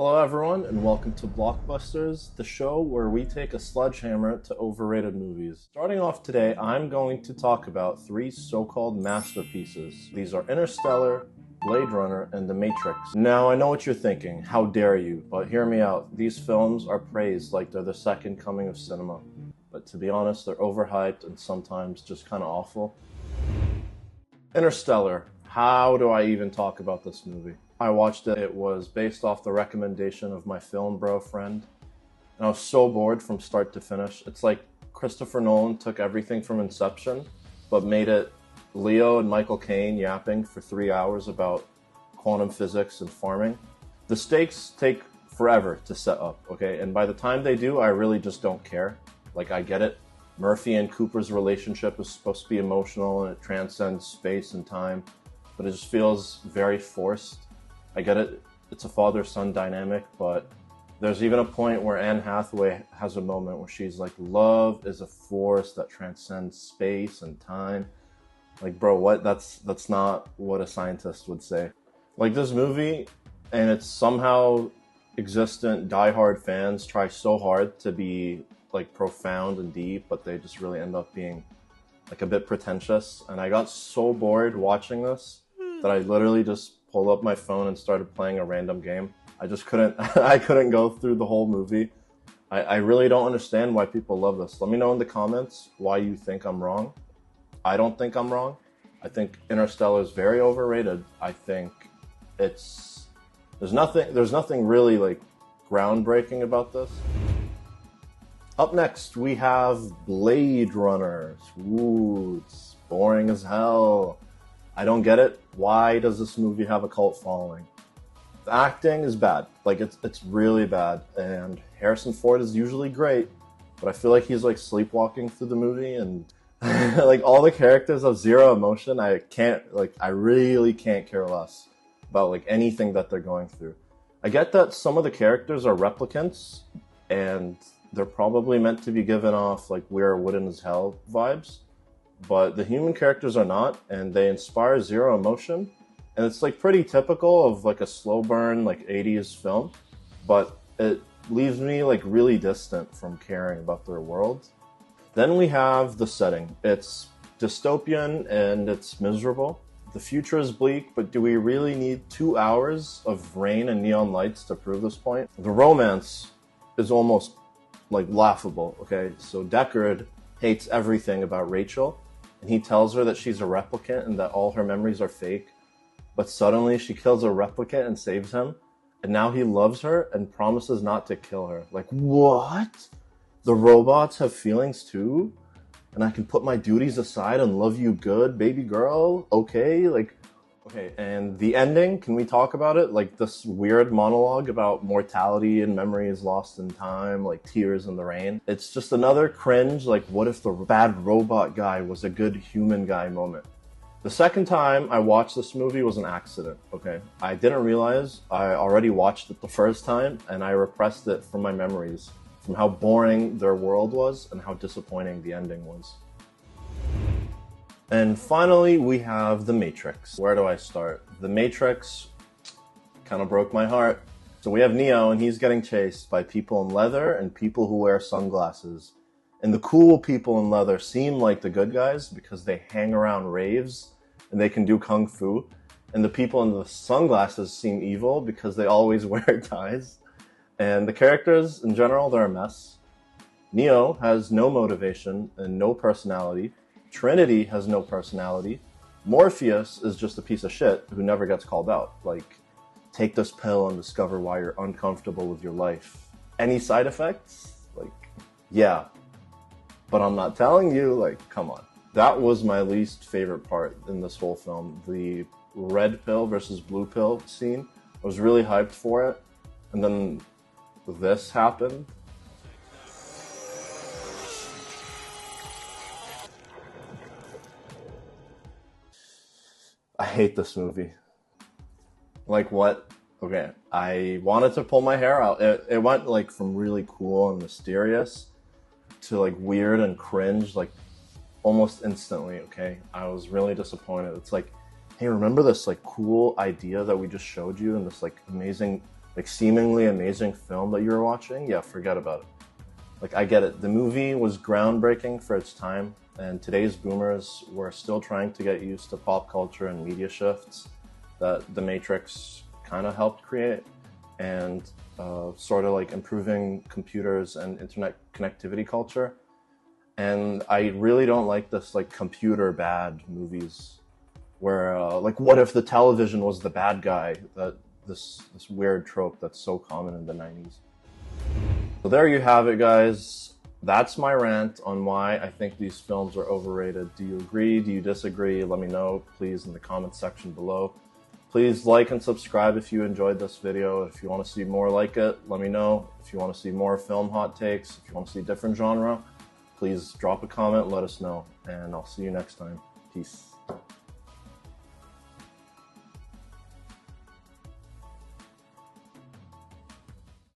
Hello everyone and welcome to BlockBusters, the show where we take a sledgehammer to overrated movies. Starting off today, I'm going to talk about three so-called masterpieces. These are Interstellar, Blade Runner, and The Matrix. Now I know what you're thinking, how dare you, but hear me out. These films are praised like they're the second coming of cinema. But to be honest, they're overhyped and sometimes just kind of awful. Interstellar. How do I even talk about this movie? I watched it. It was based off the recommendation of my film bro friend. And I was so bored from start to finish. It's like Christopher Nolan took everything from Inception, but made it Leo and Michael Caine yapping for 3 hours about quantum physics and farming. The stakes take forever to set up, okay? And by the time they do, I really just don't care. Like, I get it. Murphy and Cooper's relationship is supposed to be emotional and it transcends space and time, but it just feels very forced. I get it, it's a father-son dynamic, but there's even a point where Anne Hathaway has a moment where she's like, love is a force that transcends space and time. Like, bro, what? That's not what a scientist would say. Like, this movie and its somehow existent diehard fans try so hard to be like profound and deep, but they just really end up being like a bit pretentious. And I got so bored watching this that I literally just pulled up my phone and started playing a random game. I just couldn't, I couldn't go through the whole movie. I really don't understand why people love this. Let me know in the comments why you think I'm wrong. I don't think I'm wrong. I think Interstellar is very overrated. I think there's nothing really like groundbreaking about this. Up next, we have Blade Runner. Ooh, it's boring as hell. I don't get it. Why does this movie have a cult following? The acting is bad. Like, it's really bad. And Harrison Ford is usually great, but I feel like he's like sleepwalking through the movie, and like all the characters have zero emotion. I really can't care less about like anything that they're going through. I get that some of the characters are replicants, and they're probably meant to be given off like We're Wooden as Hell vibes. But the human characters are not, and they inspire zero emotion. And it's like pretty typical of like a slow burn, like 80s film, but it leaves me like really distant from caring about their world. Then we have the setting. It's dystopian and it's miserable. The future is bleak, but do we really need 2 hours of rain and neon lights to prove this point? The romance is almost like laughable, okay? So Deckard hates everything about Rachel, and he tells her that she's a replicant and that all her memories are fake. But suddenly she kills a replicant and saves him, and now he loves her and promises not to kill her. Like, what? The robots have feelings too? And I can put my duties aside and love you good, baby girl? Okay, like, okay, and the ending, can we talk about it? Like this weird monologue about mortality and memories lost in time, like tears in the rain. It's just another cringe, like what if the bad robot guy was a good human guy moment. The second time I watched this movie was an accident, okay? I didn't realize I already watched it the first time, and I repressed it from my memories, from how boring their world was and how disappointing the ending was. And finally, we have The Matrix. Where do I start? The Matrix kind of broke my heart. So we have Neo, and he's getting chased by people in leather and people who wear sunglasses. And the cool people in leather seem like the good guys because they hang around raves and they can do kung fu. And the people in the sunglasses seem evil because they always wear ties. And the characters, in general, they're a mess. Neo has no motivation and no personality. Trinity has no personality. Morpheus is just a piece of shit who never gets called out. Like, take this pill and discover why you're uncomfortable with your life. Any side effects? Like, yeah. But I'm not telling you, like, come on. That was my least favorite part in this whole film. The red pill versus blue pill scene. I was really hyped for it. And then this happened. I hate this movie. Like, what? Okay, I wanted to pull my hair out. It went like from really cool and mysterious to like weird and cringe, like almost instantly, okay? I was really disappointed. It's like, hey, remember this like cool idea that we just showed you in this like amazing like seemingly amazing film that you were watching, yeah, forget about it. Like, I get it. The movie was groundbreaking for its time, and today's boomers were still trying to get used to pop culture and media shifts that The Matrix kind of helped create, and sort of like improving computers and internet connectivity culture. And I really don't like this like computer bad movies where like, what if the television was the bad guy? That this weird trope that's so common in the 90s. So there you have it, guys. That's my rant on why I think these films are overrated. Do you agree? Do you disagree? Let me know, please, in the comment section below. Please like and subscribe if you enjoyed this video. If you want to see more like it, let me know. If you want to see more film hot takes, if you want to see different genre, please drop a comment, let us know, and I'll see you next time. Peace.